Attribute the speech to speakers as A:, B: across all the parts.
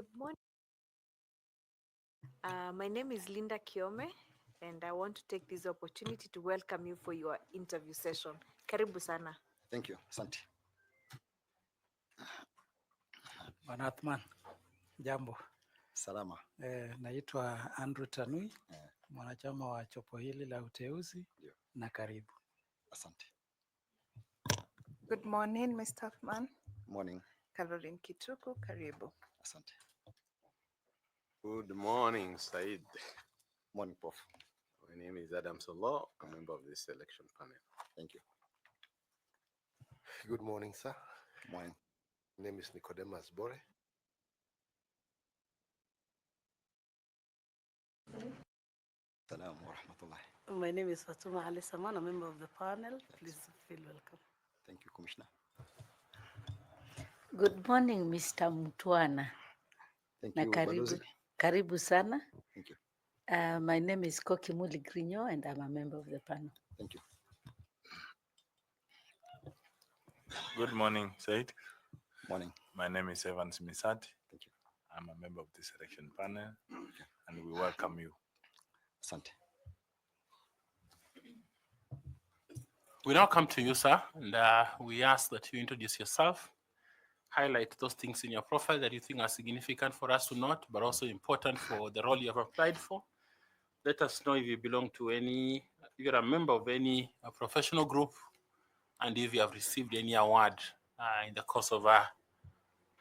A: Good morning. My name is Linda Kiome, and I want to take this opportunity to welcome you for your interview session. Karibu sana.
B: Thank you. Asante.
C: Bwana Athman, jambo.
B: Salama.
C: Naitwa Andrew Tanui, mwanachama wa chopo hili la uteuzi na karibu.
B: Asante.
D: Good morning, Mr. Athman.
B: Morning.
D: Caroline Kituku, karibu.
B: Asante.
E: Good morning, Said.
B: Morning, Prof.
E: My name is Adam Solo, a member of this selection panel.
B: Thank you.
F: Good morning, sir.
B: Morning.
F: My name is 𝐒𝐚𝐲𝐿.
B: Assalamu warahmatullah.
G: My name is Fatuma Ali Saman, a member of the panel. Please feel welcome.
B: Thank you, Commissioner.
H: Good morning, Mr. Mtwana.
B: Thank
H: Na
B: you,
H: karibu,
B: Balozi.
H: karibu sana.
F: Thank you.
H: My name is 𝐒𝐚𝐲𝐿𝐝 and I'm a member of the panel.
B: Thank you.
I: Good morning, Said.
B: Morning.
I: My name is Evans Misati.
B: Thank you.
I: I'm a member of the selection panel, and we welcome you.
B: Asante.
J: We now come to you, sir, and we ask that you introduce yourself, highlight those things in your profile that you think are significant for us to note, but also important for the role you have applied for. Let us know if you belong to any, if you're a member of any professional group, and if you have received any award in the course of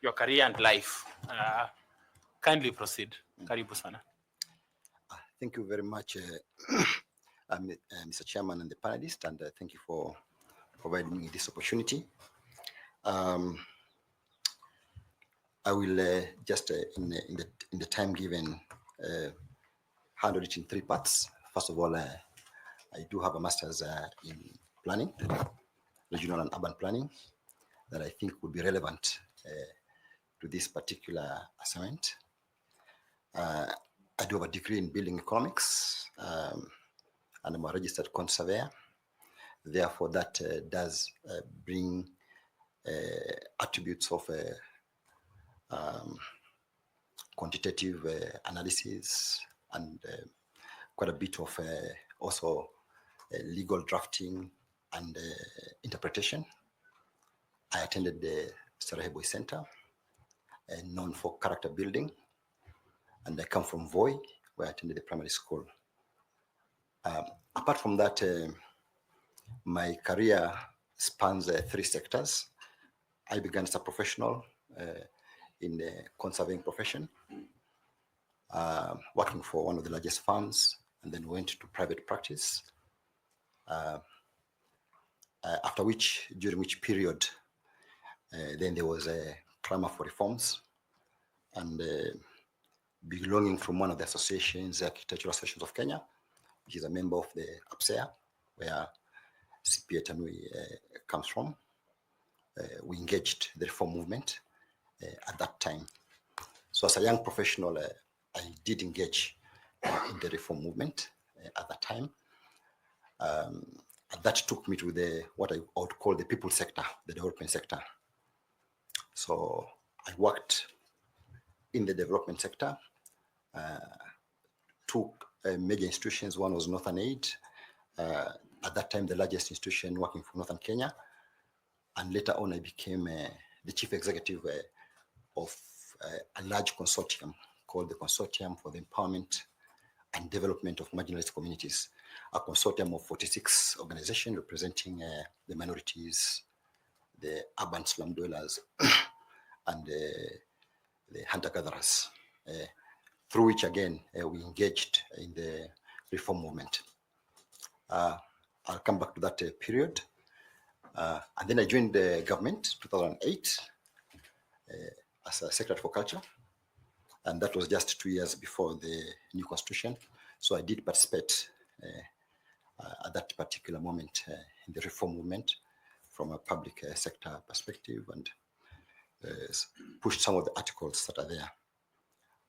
J: your career and life. Kindly proceed. Karibu sana.
B: Thank you very much, Mr. Chairman and the panelists, and thank you for providing me this opportunity. I will just, in the time given, handle it in three parts. First of all, I do have a master's in planning, regional and urban planning, that I think would be relevant to this particular assignment. I do have a degree in building economics, and I'm a registered quantity surveyor. Therefore, that does bring attributes of quantitative analysis and quite a bit of also legal drafting and interpretation. I attended the 𝐶𝐸 Center, known for character building, and I come from Voi, where I attended the primary school. Apart from that, my career spans three sectors. I began as a professional in the conserving profession, working for one of the largest firms, and then went to private practice. After which, during which period, then there was a clamor for reforms, and belonging from one of the associations, the Architectural Associations of Kenya, which is a member of the APSEA, where CPA Tanui comes from. We engaged the reform movement at that time. So as a young professional, I did engage in the reform movement at that time. That took me to what I would call the people sector, the development sector. So I worked in the development sector, took major institutions. One was Northern Aid, at that time the largest institution working for Northern Kenya, and later on I became the chief executive of a large consortium called the Consortium for the Empowerment and Development of Marginalized Communities, a consortium of 46 organizations representing the minorities, the urban slum dwellers, and the hunter-gatherers, through which again we engaged in the reform movement. I'll come back to that period. And then I joined the government 2008 as a Secretary for Culture, and that was just 2 years before the new constitution. So I did participate at that particular moment in the reform movement from a public sector perspective, and pushed some of the articles that are there.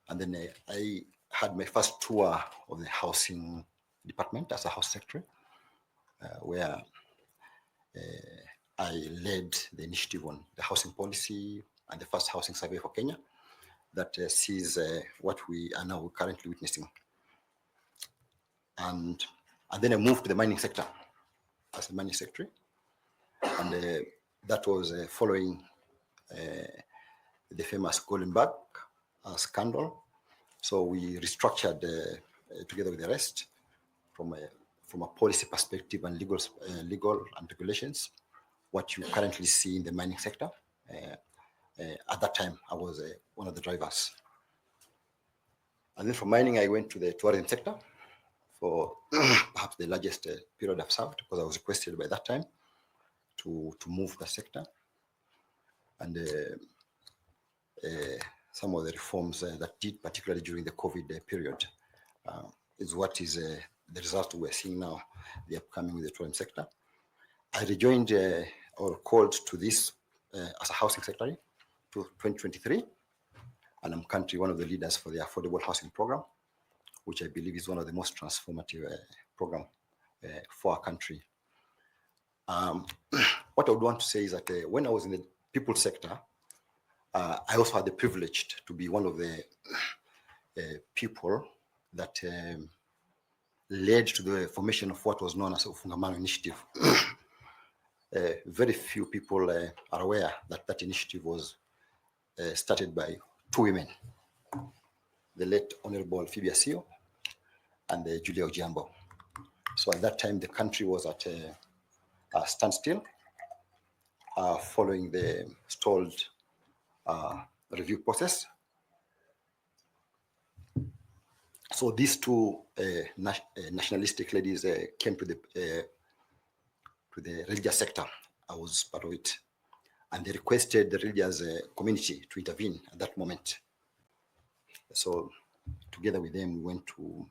B: And then I had my first tour of the housing department as a house secretary, where I led the initiative on the housing policy and the first housing survey for Kenya, that sees what we are now currently witnessing. And then I moved to the mining sector as a mining secretary. And that was following the famous 𝐒𝐚𝐽𝐝 scandal. So we restructured together with the rest from a policy perspective and legal and regulations, what you currently see in the mining sector. At that time, I was one of the drivers. And then from mining, I went to the tourism sector for perhaps the largest period I've served, because I was requested by that time to move the sector. And some of the reforms that did, particularly during the COVID period, is what is the result we're seeing now, the upcoming with the tourism sector. I rejoined or called to this as a housing secretary to 2023, and I'm currently one of the leaders for the affordable housing program, which I believe is one of the most transformative program for our country. What I would want to say is that when I was in the people sector, I also had the privilege to be one of the people that led to the formation of what was known as the 𝐒𝐚𝐽𝐝 initiative. Very few people are aware that that initiative was started by two women, the late Honorable Phoebe Asio and 𝐲𝐞𝐚𝐫. So at that time, the country was at a standstill following the stalled review process. So these two nationalistic ladies came to the religious sector. I was part of it. And they requested the religious community to intervene at that moment. So together with them, we went to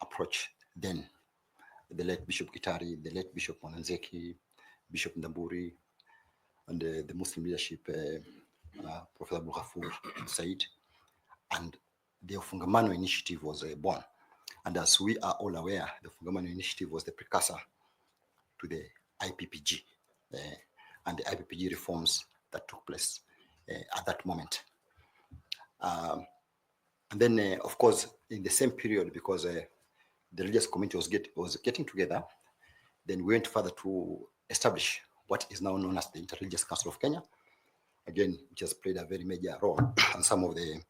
B: approach then the late Bishop Gitari, the late Bishop Mwananzeki, Bishop Ndamburi, and the Muslim leadership, Professor Abdul Said. And the 𝐒𝐚𝐽𝐝 initiative was born. And as we are all aware, the 𝐒𝐚𝐽𝐝 initiative was the precursor to the IPPG and the IPPG reforms that took place at that moment. And then, of course, in the same period, because the religious community was getting together, then we went further to establish what is now known as the Interreligious Council of Kenya, again, which has played a very major role, and some of the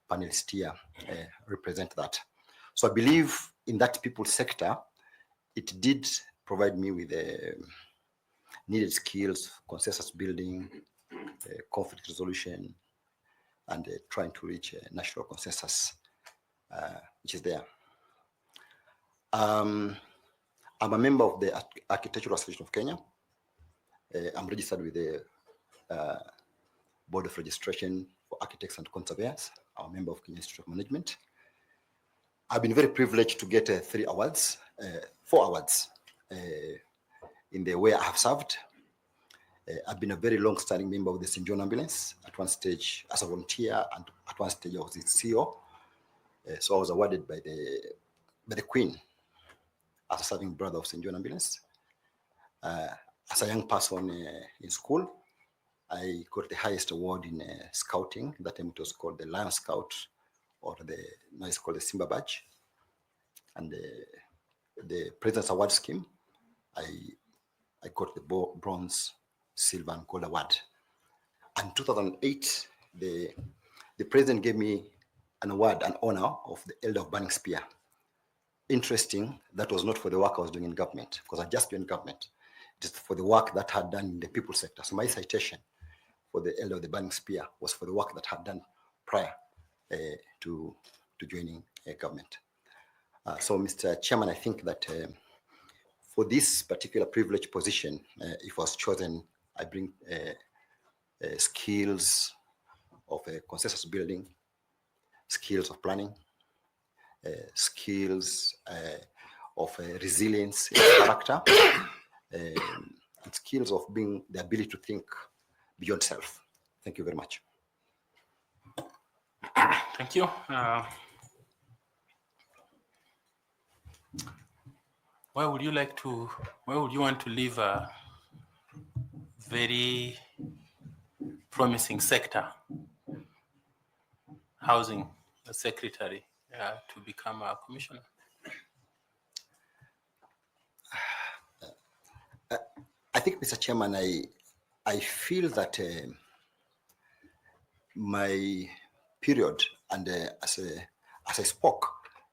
B: panelists here represent that. So I believe in that people sector, it did provide me with needed skills, consensus building, conflict resolution, and trying to reach a national consensus, which is there. I'm a member of the Architectural Association of Kenya. I'm registered with the Board of Registration for Architects and Conservators. I'm a member of Kenya Institute of Management. I've been very privileged to get 4 awards in the way I have served. I've been a very long-standing member of the St. John Ambulance, at one stage as a volunteer, and at one stage I was its CEO. So I was awarded by the Queen as a serving brother of St. John Ambulance. As a young person in school, I got the highest award in scouting. That time it was called the Lion Scout, or now it's called the Simba Badge. And the President's Award Scheme, I got the bronze, silver, and gold award. And in 2008, the President gave me an award, an honor of the Elder of Burning Spear. Interesting, that was not for the work I was doing in government, because I just joined government. It is for the work that I had done in the people sector. So my citation for the Elder of the Burning Spear was for the work that I had done prior to joining government. So, Mr. Chairman, I think that for this particular privileged position, if I was chosen, I bring skills of consensus building, skills of planning, skills of resilience in character, and skills of being the ability to think beyond self. Thank you very much.
J: Thank you. Where would you want to leave a very promising sector housing secretary to become a commissioner?
B: I think, Mr. Chairman, I feel that my period, and as I spoke,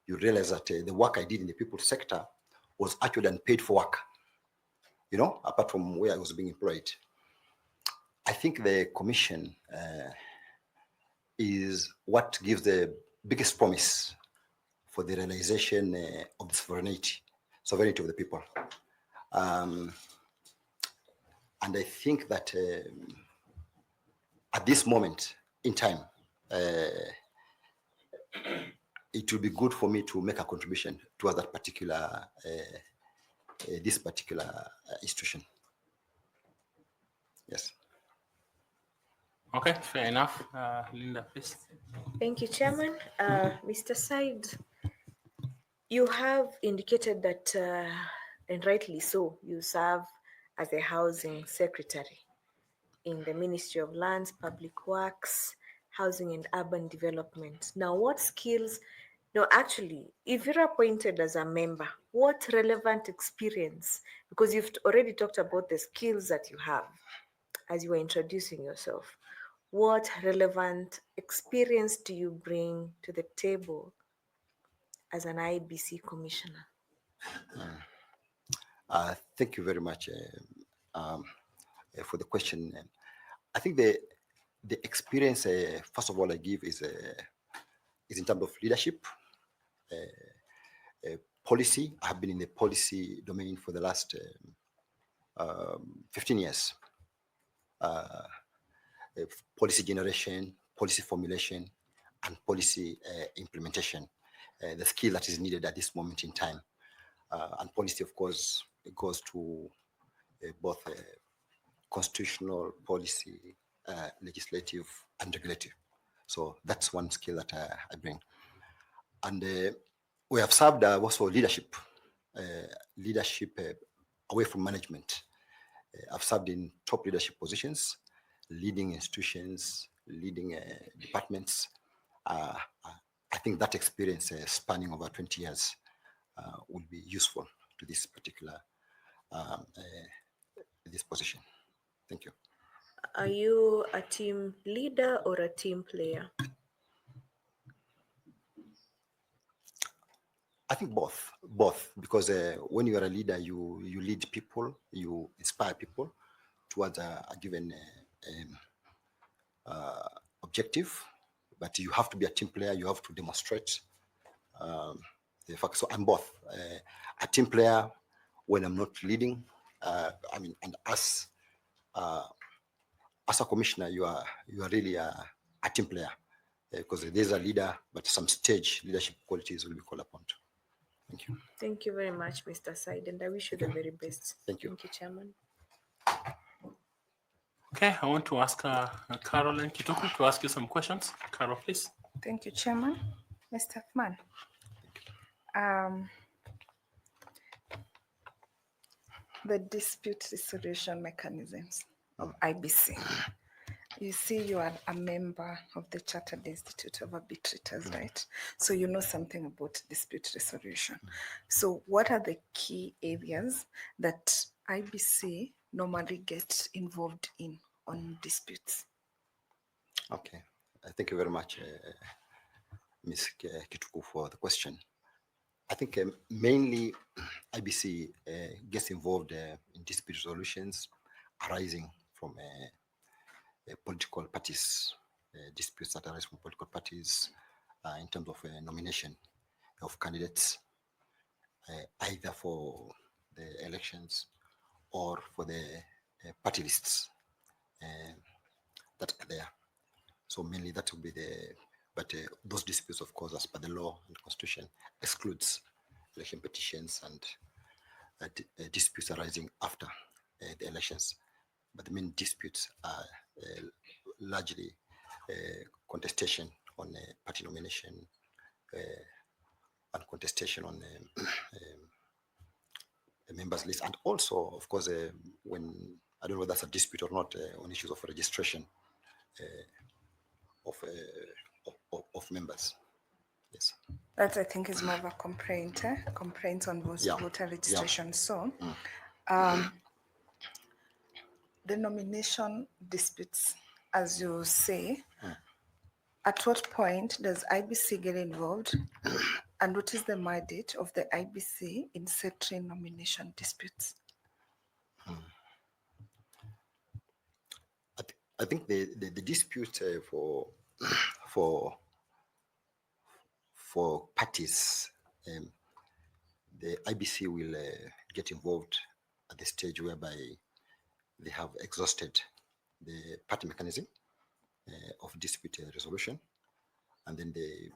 B: you realize that the work I did in the people sector was actually unpaid for work, you know, apart from where I was being employed. I think the commission is what gives the biggest promise for the realization of the sovereignty of the people. And I think that at this moment in time, it will be good for me to make a contribution to that particular, this particular institution. Yes.
J: Okay, fair enough. Linda, please.
A: Thank you, Chairman. Mr. Said, you have indicated that, and rightly so, you serve as a housing secretary in the Ministry of Lands, Public Works, Housing and Urban Development. Now, what skills, no, actually, if you're appointed as a member, what relevant experience, because you've already talked about the skills that you have as you were introducing yourself, what relevant experience do you bring to the table as an IEBC commissioner?
B: Thank you very much for the question. I think the experience, first of all, I give is in terms of leadership, policy. I have been in the policy domain for the last 15 years. Policy generation, policy formulation, and policy implementation. The skill that is needed at this moment in time. And policy, of course, it goes to both constitutional policy, legislative, and regulative. So that's one skill that I bring. And we have served also leadership away from management. I've served in top leadership positions, leading institutions, leading departments. I think that experience spanning over 20 years will be useful to this particular this position. Thank you.
A: Are you a team leader or a team player?
B: I think both, because when you are a leader, you lead people, you inspire people towards a given objective, but you have to be a team player. You have to demonstrate the fact. So I'm both a team player when I'm not leading. I mean, and as a commissioner, you are really a team player because there's a leader, but some stage leadership qualities will be called upon. Thank you.
A: Thank you very much, Mr. Said, and I wish you the very best.
B: Thank you.
A: Thank you, Chairman.
J: Okay, I want to ask Caroline Kituku to ask you some questions. Carol, please.
D: Thank you, Chairman. Mr. Mann. The dispute resolution mechanisms of IBC. You see, you are a member of the Chartered Institute of Arbitrators, right? So you know something about dispute resolution. So what are the key areas that IBC normally gets involved in on disputes?
B: Okay, thank you very much, Ms. Kituku, for the question. I think mainly IBC gets involved in dispute resolutions arising from political parties, disputes that arise from political parties in terms of nomination of candidates, either for the elections or for the party lists that are there. So mainly that will be but those disputes, of course, as per the law and constitution, excludes election petitions and disputes arising after the elections. But the main disputes are largely contestation on party nomination and contestation on the members list. And also, of course, when, I don't know whether that's a dispute or not, on issues of registration of members. Yes.
D: That I think is more of a complaint, complaints on voter registration. So, the nomination disputes, as you say, at what point does IBC get involved, and what is the mandate of the IBC in settling nomination disputes?
B: I think the dispute for parties, the IBC will get involved at the stage whereby they have exhausted the party mechanism of dispute resolution, and then they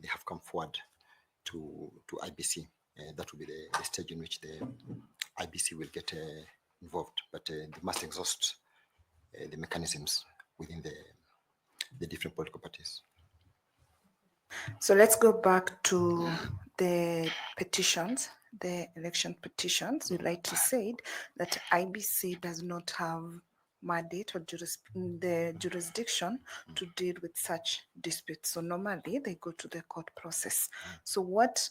B: have come forward to IBC. That will be the stage in which the IBC will get involved, but they must exhaust the mechanisms within the different political parties.
D: So let's go back to the petitions, the election petitions. You like to say that IBC does not have mandate or the jurisdiction to deal with such disputes. So normally they go to the court process. So what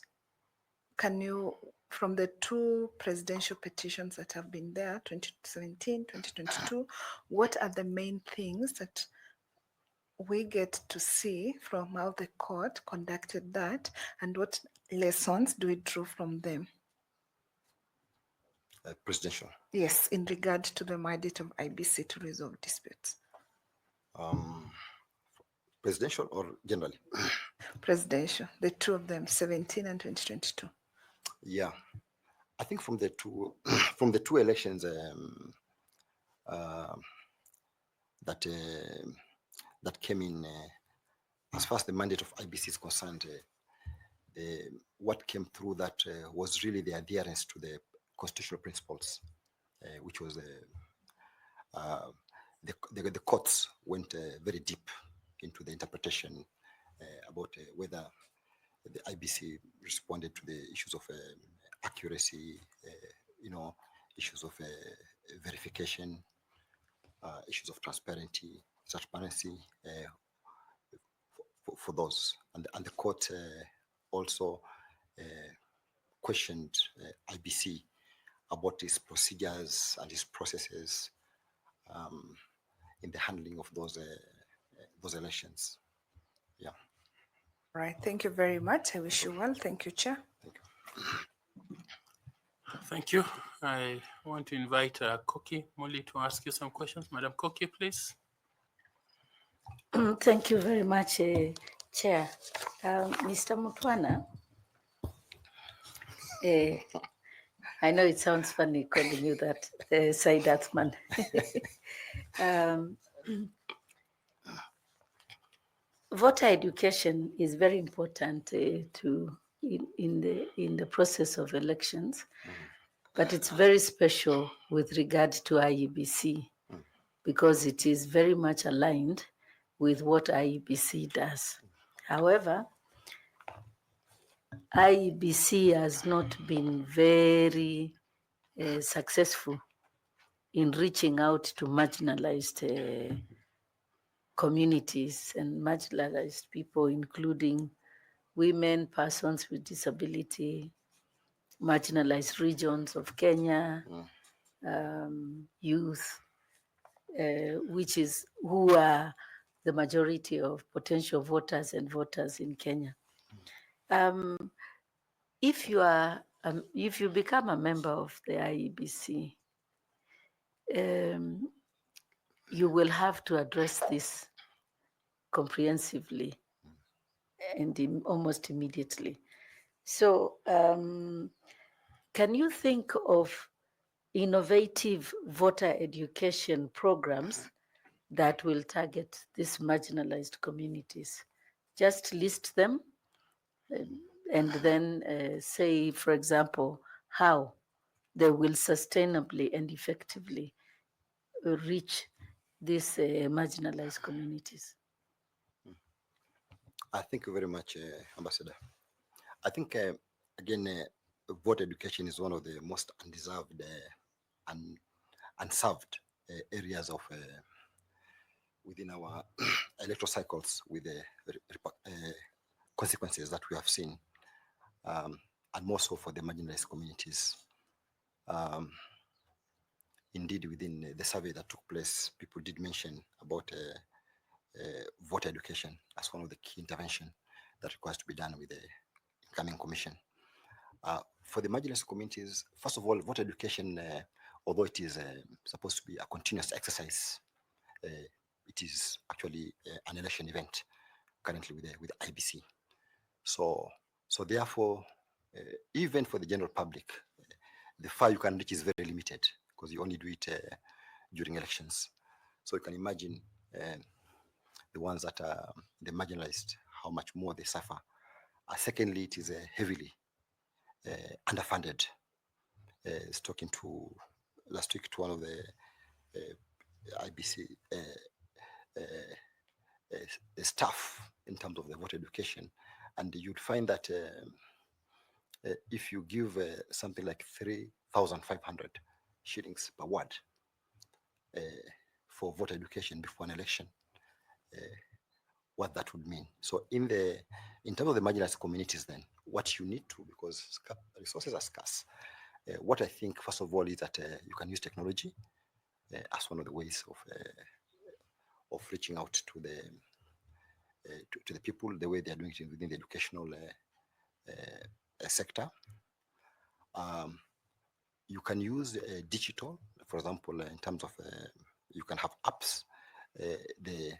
D: can you, from the two presidential petitions that have been there, 2017, 2022, what are the main things that we get to see from how the court conducted that, and what lessons do we draw from them?
B: Presidential.
D: Yes, in regard to the mandate of IBC to resolve disputes.
B: Presidential or generally?
D: Presidential, the two of them, 17 and 2022.
B: Yeah, I think from the two elections that came in, as far as the mandate of IBC is concerned, what came through that was really the adherence to the constitutional principles, which was the courts went very deep into the interpretation about whether the IBC responded to the issues of accuracy, issues of verification, issues of transparency for those, and the court also questioned IBC about its procedures and its processes in the handling of those elections. Yeah.
D: Right. Thank you very much. I wish you well. Thank you, Chair.
B: Thank you.
J: Thank you. I want to invite 𝐲𝐞𝐚𝐫 to ask you some questions. Madam 𝐲𝐞𝐚𝐫, please.
H: Thank you very much, Chair. Mr. Mutwana, I know it sounds funny calling you that, Said Athman. Voter education is very important in the process of elections, but it's very special with regard to IEBC because it is very much aligned with what IEBC does. However, IEBC has not been very successful in reaching out to marginalized communities and marginalized people, including women, persons with disability, marginalized regions of Kenya, youth, who are the majority of potential voters and voters in Kenya. If you become a member of the IEBC, you will have to address this comprehensively and almost immediately. So can you think of innovative voter education programs that will target these marginalized communities? Just list them and then say, for example, how they will sustainably and effectively reach these marginalized communities.
B: Thank you very much, Ambassador. I think, again, voter education is one of the most undeserved and unserved areas of within our electoral cycles with the consequences that we have seen, and more so for the marginalized communities. Indeed, within the survey that took place, people did mention about voter education as one of the key interventions that requires to be done with the incoming commission. For the marginalized communities, first of all, voter education, although it is supposed to be a continuous exercise, it is actually an election event currently with the IEBC. So therefore, even for the general public, the far you can reach is very limited because you only do it during elections. So you can imagine the ones that are the marginalized, how much more they suffer. Secondly, it is heavily underfunded. I was talking to last week to one of the IBC staff in terms of the voter education, and you'd find that if you give something like 3,500 shillings per word for voter education before an election, what that would mean. So in terms of the marginalized communities, then what you need to, because resources are scarce, what I think first of all is that you can use technology as one of the ways of reaching out to the people, the way they are doing it within the educational sector. You can use digital, for example, in terms of you can have apps. The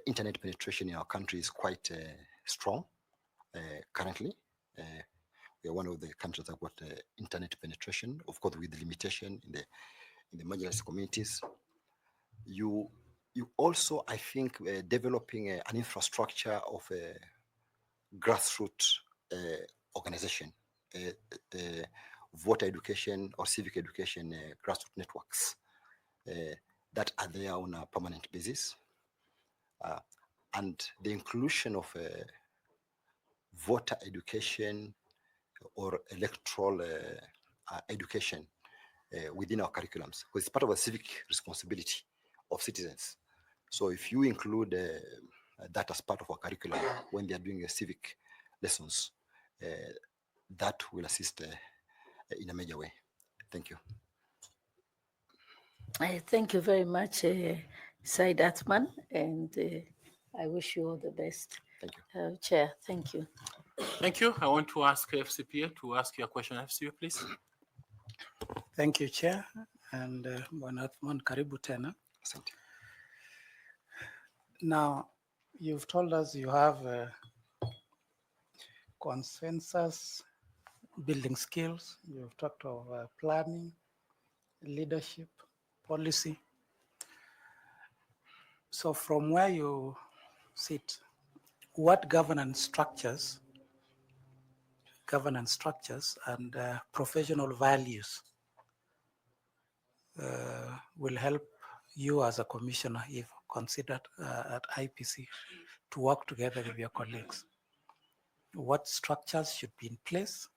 B: internet penetration in our country is quite strong currently. We are one of the countries that got internet penetration, of course, with the limitation in the marginalized communities. You also, I think, developing an infrastructure of a grassroots organization, voter education or civic education grassroots networks that are there on a permanent basis. And the inclusion of voter education or electoral education within our curriculums, because it's part of a civic responsibility of citizens. So if you include that as part of our curriculum when they are doing civic lessons, that will assist in a major way. Thank you.
H: Thank you very much, Said Athman, and I wish you all the best.
B: Thank you.
H: Chair, thank you.
J: Thank you. I want to ask FCPA to ask you a question. FCPA, please.
C: Thank you, Chair. And Bwana Athman, karibu tena.
B: Asante.
C: Now, you've told us you have consensus, building skills. You've talked of planning, leadership, policy. So from where you sit, what governance structures and professional values will help you as a commissioner, if considered at IEBC, to work together with your colleagues? What structures should be in place,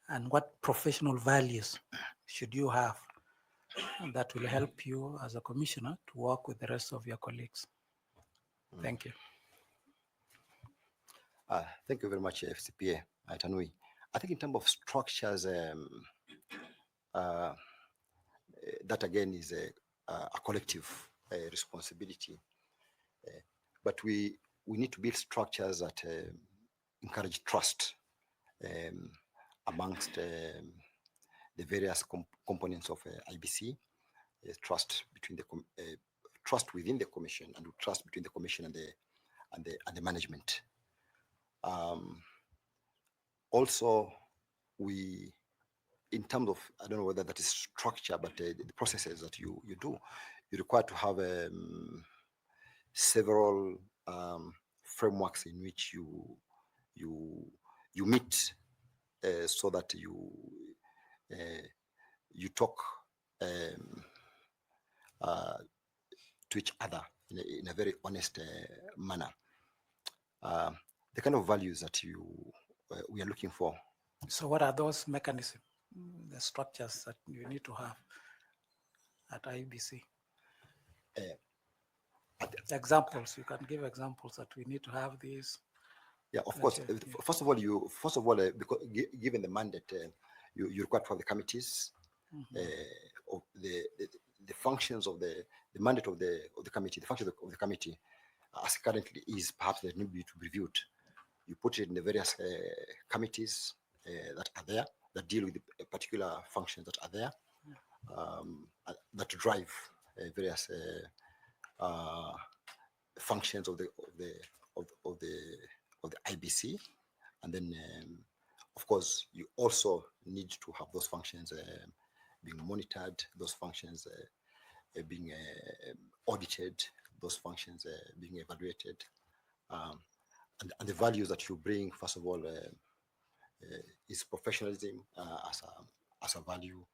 C: and what professional values should you have that will help you as a commissioner to work with the rest of your colleagues? Thank you.
B: Thank you very much, FCPA Tanui. I think in terms of structures, that again is a collective responsibility. But we need to build structures that encourage trust amongst the various components of IEBC, trust between trust within the commission, and trust between the commission and the management. Also, in terms of, I don't know whether that is structure, but the processes that you do, you require to have several frameworks in which you meet so that you talk to each other in a very honest manner. The kind of values that we are looking for.
C: So what are those mechanisms, the structures that you need to have at IEBC? Examples, you can give examples that we need to have these.
B: Yeah, of course.
C: Okay, yeah.
B: First of all, because given the mandate, you require to have the committees, of the functions of the mandate of the committee, the functions of the committee, as currently is, perhaps they need to be reviewed. You put it in the various committees that are there, that deal with the particular functions that are there, that drive various functions of the IBC, and then of course you also need to have those functions being monitored, those functions being audited, those functions being evaluated, and the values that you bring, first of all, is professionalism as a value.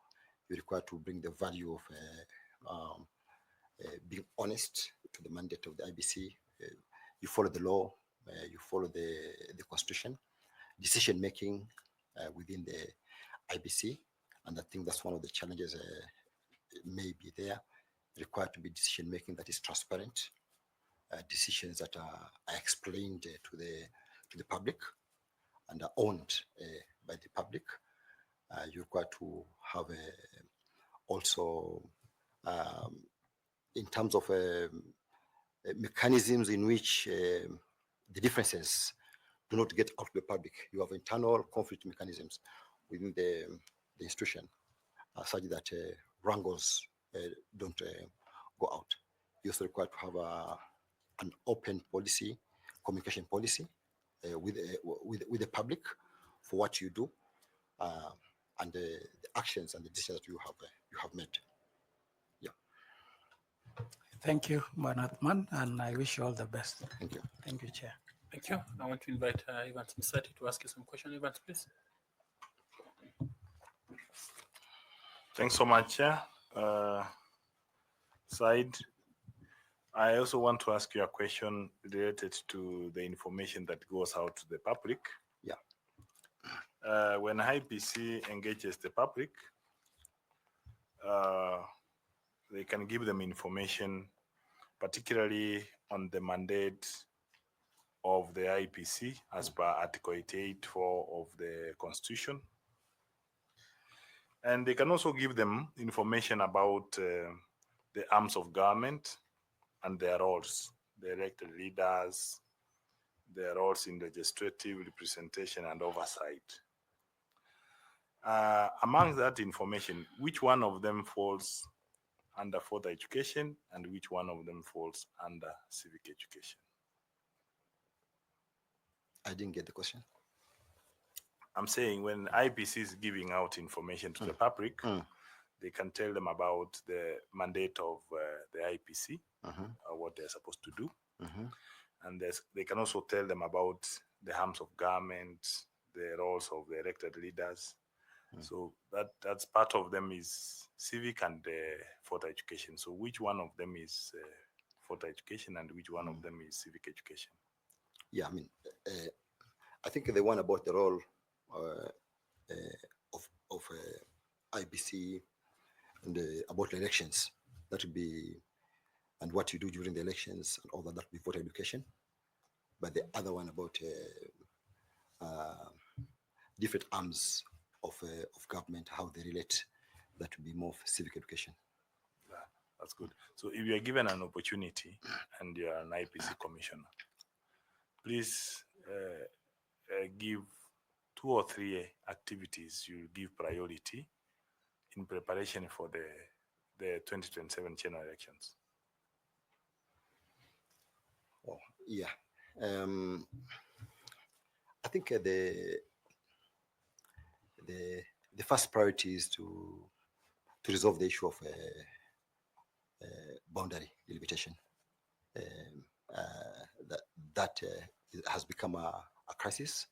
B: You require to bring the value of being honest to the mandate of the IBC. You follow the law, you follow the constitution, decision making within the IBC, and I think that's one of the challenges may be there. Required to be decision making that is transparent, decisions that are explained to the public and are owned by the public. You require to have also in terms of mechanisms in which the differences do not get out to the public. You have internal conflict mechanisms within the institution such that wrangles don't go out. You also require to have an open policy, communication policy with the public for what you do and the actions and the decisions that you have made. Yeah.
C: Thank you, Manatman, and I wish you all the best.
B: Thank you.
C: Thank you, Chair.
J: Thank you. I want to invite 𝐒𝐚𝐬𝐿 to ask you some questions. Evans, please.
I: Thanks so much, Chair. Said, I also want to ask you a question related to the information that goes out to the public.
B: Yeah.
I: When IEBC engages the public, they can give them information, particularly on the mandate of the IEBC as per Article 88(4) of the Constitution. And they can also give them information about the arms of government and their roles, the elected leaders, their roles in legislative representation and oversight. Among that information, which one of them falls under further education and which one of them falls under civic education?
B: I didn't get the question.
I: I'm saying when IEBC is giving out information to the public, they can tell them about the mandate of the IEBC, what they're supposed to do. And they can also tell them about the arms of government, the roles of the elected leaders. So that's part of them is civic and further education. So which one of them is further education and which one of them is civic education?
B: Yeah, I mean, I think the one about the role of IEBC and about the elections, that would be, and what you do during the elections and all that would be voter education. But the other one about different arms of government, how they relate, that would be more of civic education.
I: Yeah, that's good. So if you are given an opportunity and you are an IEBC commissioner, please give 2 or 3 activities you give priority in preparation for the 2027 general elections.
B: Oh, yeah. I think the first priority is to resolve the issue of boundary delimitation. That has become a crisis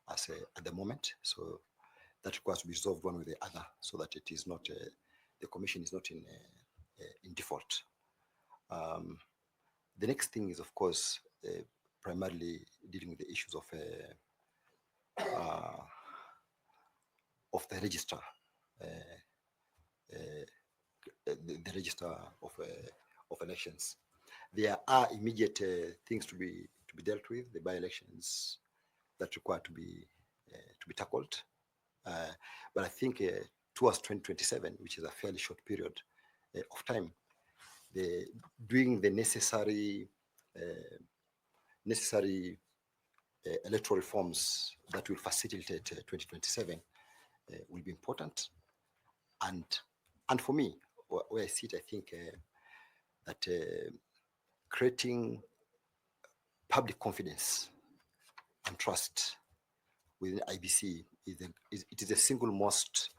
B: at the moment. So that requires to be resolved one with the other, so that it is not the commission is not in default. The next thing is, of course, primarily dealing with the issues of the register, the register of elections. There are immediate things to be dealt with, the by-elections that require to be tackled. But I think towards 2027, which is a fairly short period of time, doing the necessary electoral reforms that will facilitate 2027 will be important. And for me, where I sit, I think that creating public confidence and trust within IBC is the single most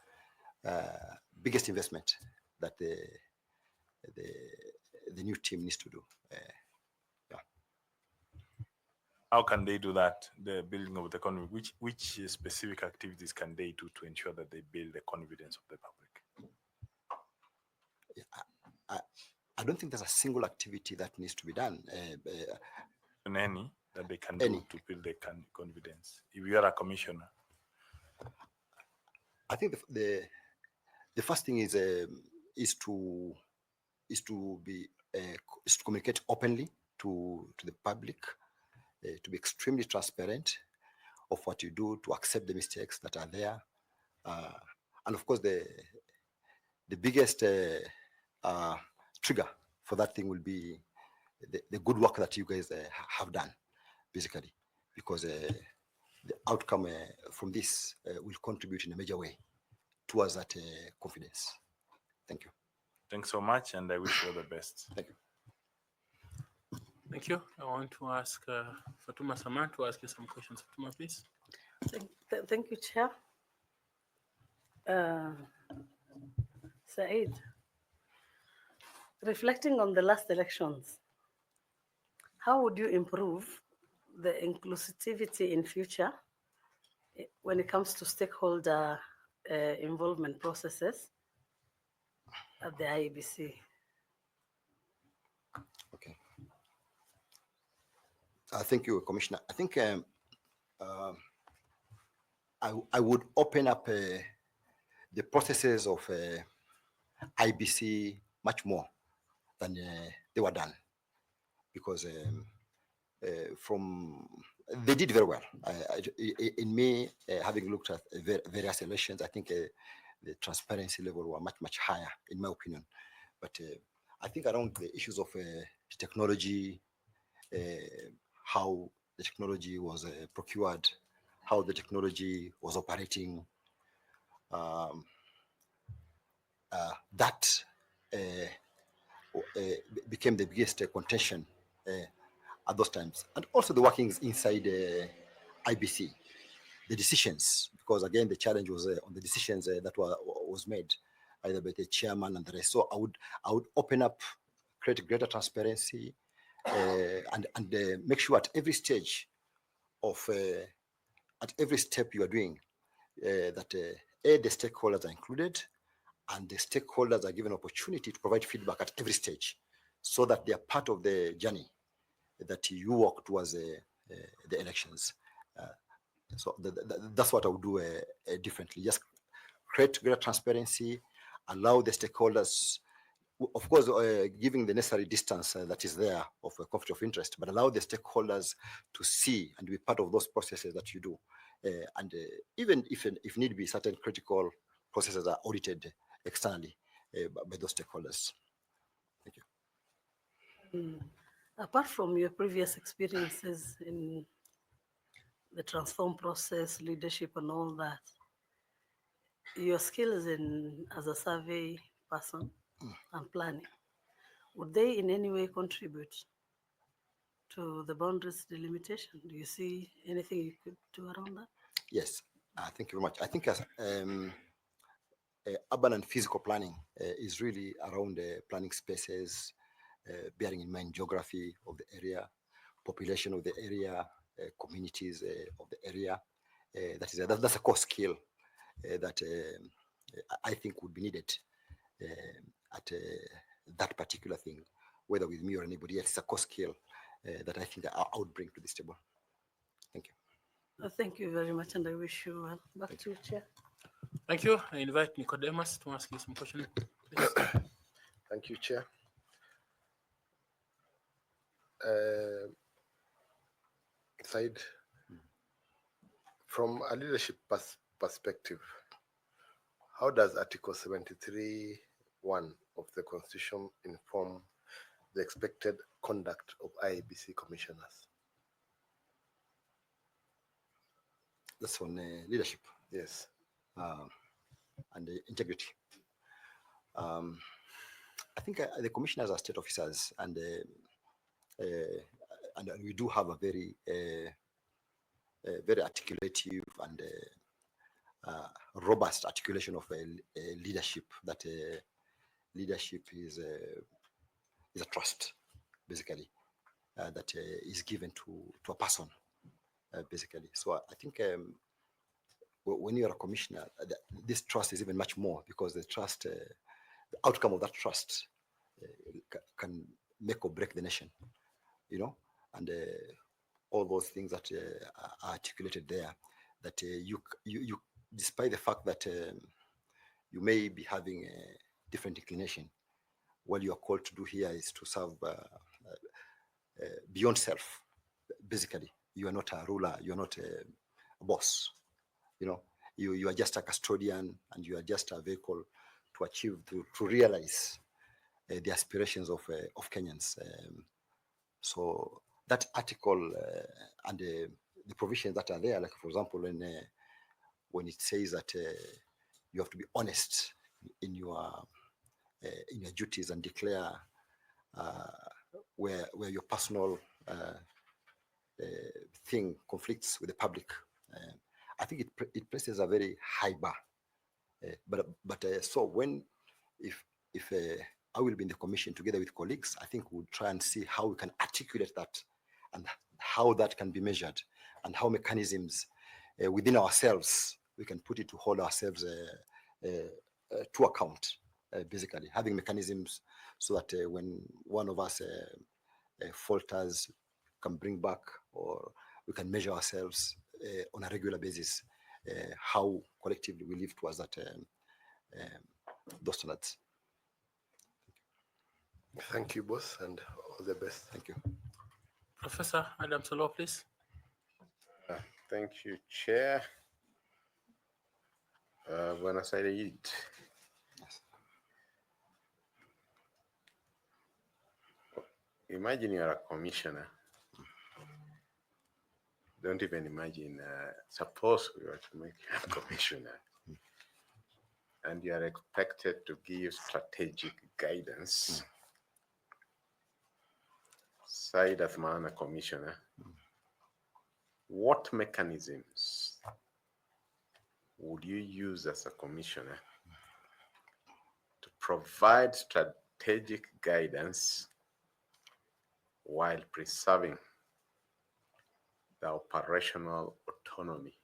B: biggest investment that the new team needs to do.
I: How can they do that? The building of the confidence. Which specific activities can they do to ensure that they build the confidence of the public?
B: I don't think there's a single activity that needs to be done.
I: Any that they can do to build the confidence. If you are a commissioner,
B: I think the first thing is to communicate openly to the public, to be extremely transparent of what you do, to accept the mistakes that are there, and of course the biggest trigger for that thing will be the good work that you guys have done, basically, because the outcome from this will contribute in a major way towards that confidence. Thank you.
I: Thanks so much, and I wish you all the best.
B: Thank you.
J: Thank you. I want to ask Fatuma Saman to ask you some questions. Fatuma, please.
G: Thank you, Chair. Said, reflecting on the last elections, how would you improve the inclusivity in future when it comes to stakeholder involvement processes at the IEBC?
B: Okay. Thank you, Commissioner. I think I would open up the processes of IBC much more than they were done, because they did very well. In me, having looked at various elections, I think the transparency level were much higher, in my opinion. But I think around the issues of technology, how the technology was procured, how the technology was operating, that became the biggest contention at those times. And also the workings inside IBC, the decisions, because again, the challenge was on the decisions that was made either by the chairman and the rest. So I would open up, create greater transparency, and make sure at every stage of, at every step you are doing, that the stakeholders are included, and the stakeholders are given opportunity to provide feedback at every stage, so that they are part of the journey that you walk towards the elections. So that's what I would do differently. Just create greater transparency, allow the stakeholders, of course, giving the necessary distance that is there of a conflict of interest, but allow the stakeholders to see and be part of those processes that you do. And even if need be, certain critical processes are audited externally by those stakeholders. Thank you.
G: Apart from your previous experiences in the transform process, leadership and all that, your skills as a survey person and planning, would they in any way contribute to the boundaries delimitation? Do you see anything you could do around that?
B: Yes, thank you very much. I think as urban and physical planning is really around planning spaces, bearing in mind geography of the area, population of the area, communities of the area. That's a core skill that I think would be needed at that particular thing, whether with me or anybody else. It's a core skill that I think I would bring to this table. Thank you.
G: Thank you very much, and I wish you well. Back to you, Chair.
J: Thank you. I invite Nicodemus to ask you some questions, please.
F: Thank you, Chair. Side, from a leadership perspective, how does Article 73(1) of the Constitution inform the expected conduct of IEBC commissioners?
B: That's on leadership.
F: Yes.
B: And integrity. I think the commissioners are state officers, and we do have a very articulative and robust articulation of leadership. That leadership is a trust, basically, that is given to a person, basically. So I think when you are a commissioner, this trust is even much more, because the trust, the outcome of that trust can make or break the nation, and all those things that are articulated there, that you despite the fact that you may be having a different inclination, what you are called to do here is to serve beyond self. Basically, you are not a ruler, you are not a boss. You are just a custodian, and you are just a vehicle to achieve, to realize the aspirations of Kenyans. So that article and the provisions that are there, like for example, when it says that you have to be honest in your duties and declare where your personal thing conflicts with the public. I think it places a very high bar. So if I will be in the commission together with colleagues, I think we'll try and see how we can articulate that, and how that can be measured, and how mechanisms within ourselves we can put it to hold ourselves to account. Basically, having mechanisms so that when one of us falters, can bring back, or we can measure ourselves on a regular basis, how collectively we live towards that those standards.
F: Thank you both, and all the best.
B: Thank you.
J: Professor Adams Olo, please.
E: Thank you, Chair. Buenas Said. Imagine you're a commissioner. Don't even imagine, suppose we were to make you a commissioner, and you are expected to give strategic guidance. Said as man, a commissioner, what mechanisms would you use as a commissioner to provide strategic guidance while preserving the operational autonomy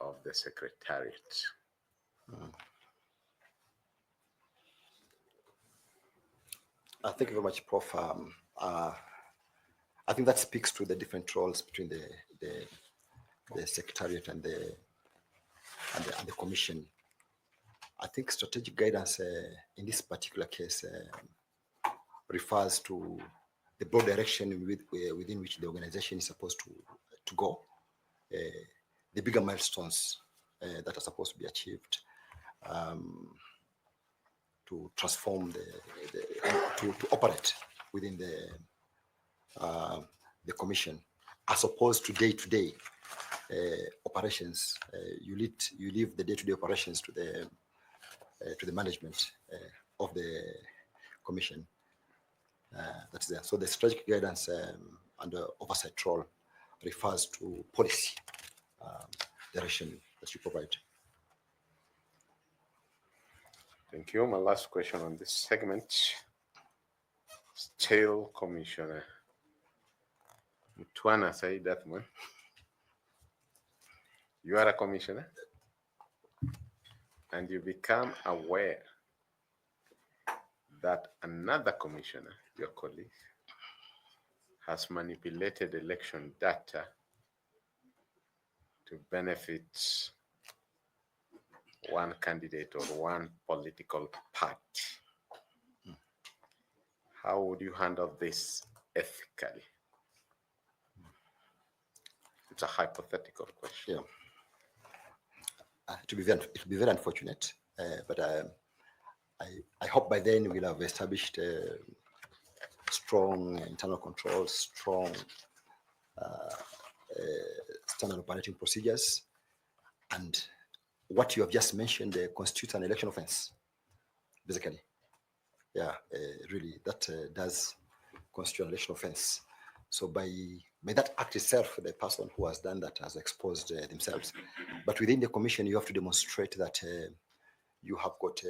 E: of the Secretariat?
B: Thank you very much, Prof. I think that speaks to the different roles between the Secretariat and the Commission. I think strategic guidance in this particular case refers to the broad direction within which the organization is supposed to go, the bigger milestones that are supposed to be achieved, to transform to operate within the Commission, as opposed to day-to-day operations. You leave the day-to-day operations to the management of the Commission. That's there. So the strategic guidance and the oversight role refers to policy direction that you provide.
E: Thank you. My last question on this segment. Still Commissioner Mutwana Said Athman. You are a commissioner, and you become aware that another commissioner, your colleague, has manipulated election data to benefit one candidate or one political party. How would you handle this ethically? It's a hypothetical question.
B: Yeah. It will be very unfortunate, but I hope by then we'll have established strong internal controls, strong standard operating procedures, and what you have just mentioned constitutes an election offense, basically. Yeah, really, that does constitute an election offense. So by that act itself, the person who has done that has exposed themselves. But within the commission, you have to demonstrate that you have got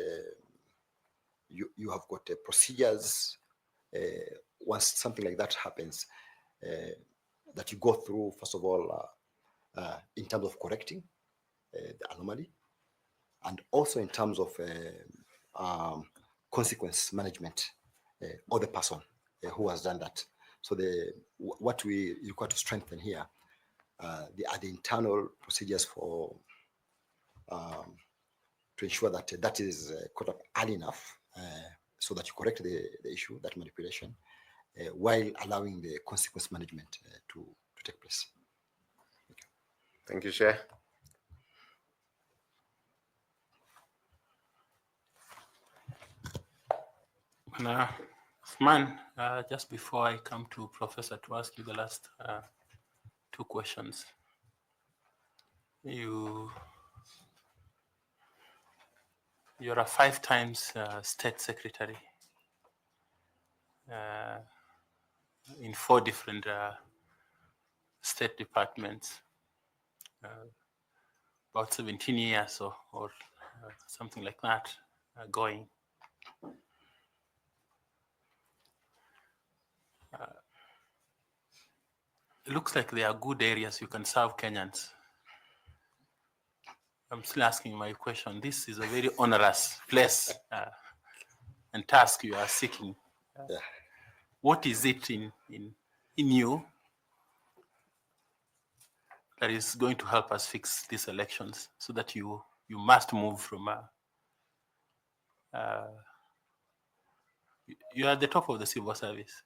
B: you have got procedures. Once something like that happens, that you go through, first of all, in terms of correcting the anomaly, and also in terms of consequence management of the person who has done that. So what we require to strengthen here are the internal procedures for to ensure that that is caught up early enough so that you correct the issue, that manipulation, while allowing the consequence management to take place.
E: Thank you, Chair.
J: Man, just before I come to Professor to ask you the last two questions, you're a 5 times state secretary in 4 different state departments, about 17 years or something like that going. It looks like there are good areas you can serve Kenyans. I'm still asking my question. This is a very onerous place and task you are seeking. What is it in you that is going to help us fix these elections so that you must move from you are at the top of the civil service.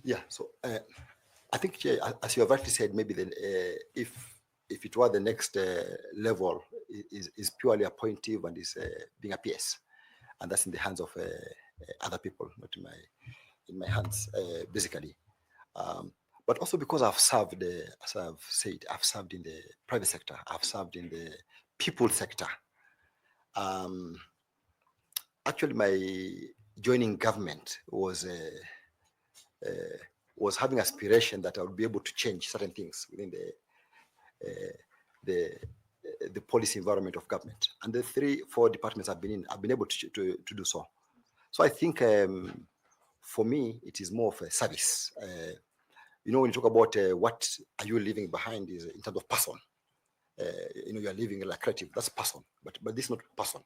B: Yeah, so I think, as you have rightly said, maybe then if it were the next level is purely appointive and is being a PS, and that's in the hands of other people, not in my hands, basically. But also because I've served, as I've said, I've served in the private sector, I've served in the people sector. Actually, my joining government was having aspiration that I would be able to change certain things within the policy environment of government. And the 3-4 departments I've been in, I've been able to do so. So I think for me, it is more of a service. When you talk about what are you leaving behind is in terms of person. You are leaving like creative, that's person. But this is not person.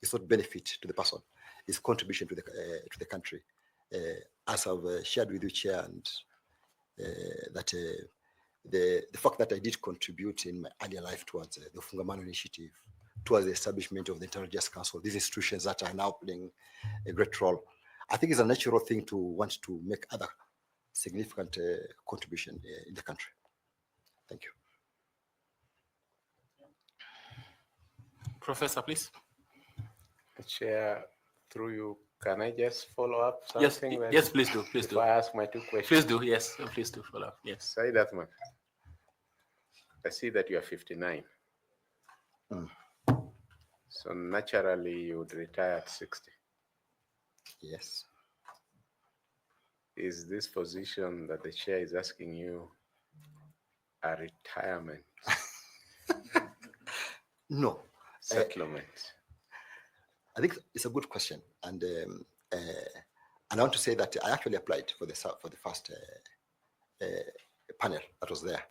B: It's not benefit to the person. It's contribution to the country. As I've shared with you, Chair, and that the fact that I did contribute in my earlier life towards the 𝐒𝐚𝐲𝐝 initiative, towards the establishment of the Intelligence Council, these institutions that are now playing a great role, I think it's a natural thing to want to make other significant contribution in the country. Thank you.
J: Professor, please.
E: Chair, through you, can I just follow up something?
J: Yes, please do. Please do.
E: If I ask my 2 questions.
J: Please do. Yes, please do follow up. Yes.
E: Say that, man. I see that you are 59. So naturally, you would retire at 60.
B: Yes.
E: Is this position that the chair is asking you a retirement?
B: No.
E: Settlement?
B: I think it's a good question, and I want to say that I actually applied for the first panel that was there.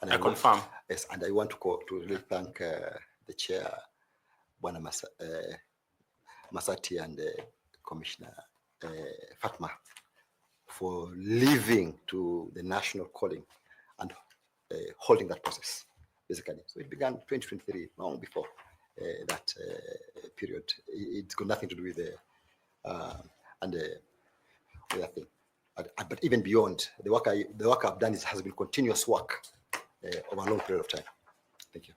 B: And
J: I confirm.
B: Yes, and I want to really thank the chair, Bwana Masati, and Commissioner Fatma for leaving to the national calling and holding that process, basically. So it began 2023, long before that period. It's got nothing to do with the and other thing. But even beyond, the work I've done has been continuous work over a long period of time. Thank you.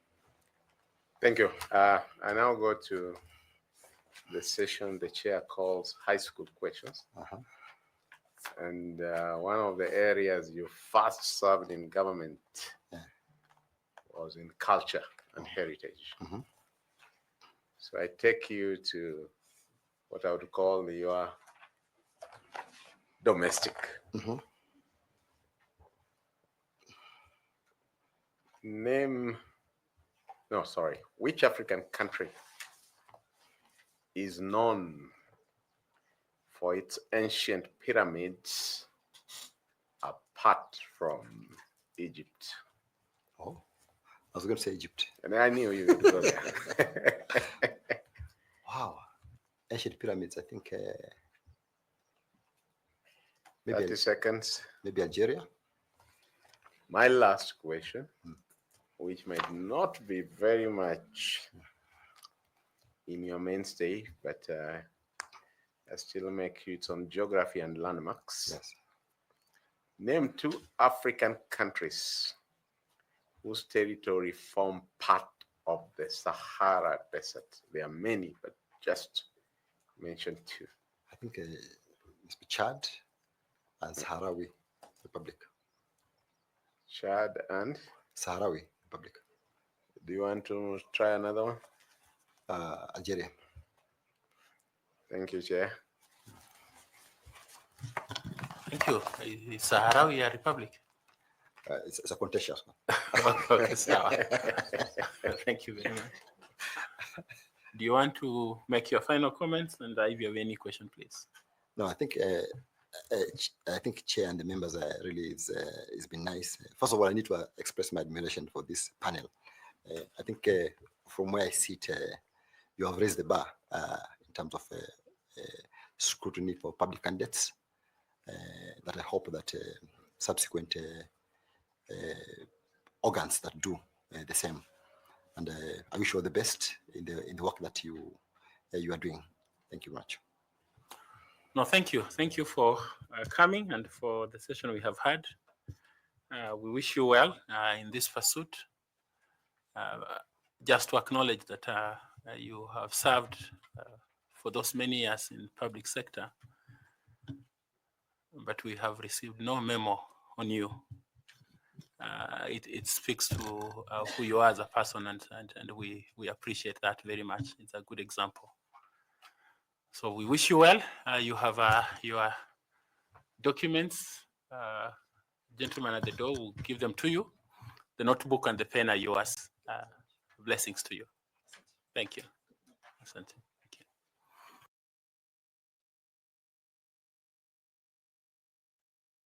E: Thank you. I now go to the session the chair calls high school questions. And one of the areas you first served in government was in culture and heritage. So I take you to what I would call your domestic. Which African country is known for its ancient pyramids apart from Egypt?
B: Oh, I was going to say Egypt.
E: And I knew you would go there.
B: Wow, ancient pyramids, I think
E: maybe 30 seconds.
B: Maybe Algeria.
E: My last question, which might not be very much in your mainstay, but I still make you some geography and landmarks.
B: Yes.
E: Name 2 African countries whose territory form part of the Sahara Desert. There are many, but just mention 2.
B: I think it's Chad and Sahrawi Republic.
E: Chad and?
B: Sahrawi Republic.
E: Do you want to try another one?
B: Algeria.
E: Thank you, Chair.
J: Thank you. Is Sahrawi a republic?
B: It's a contentious one.
J: Thank you very much. Do you want to make your final comments? And if you have any question, please.
B: No, I think Chair and the members really it's been nice. First of all, I need to express my admiration for this panel. I think from where I sit, you have raised the bar in terms of scrutiny for public candidates. That I hope that subsequent organs that do the same. And I wish you all the best in the work that you are doing. Thank you very much.
J: No, thank you. Thank you for coming and for the session we have had. We wish you well in this pursuit. Just to acknowledge that you have served for those many years in public sector, but we have received no memo on you. It speaks to who you are as a person, and we appreciate that very much. It's a good example. So we wish you well. You have your documents. Gentlemen at the door will give them to you. The notebook and the pen are yours. Blessings to you. Thank you. Asante.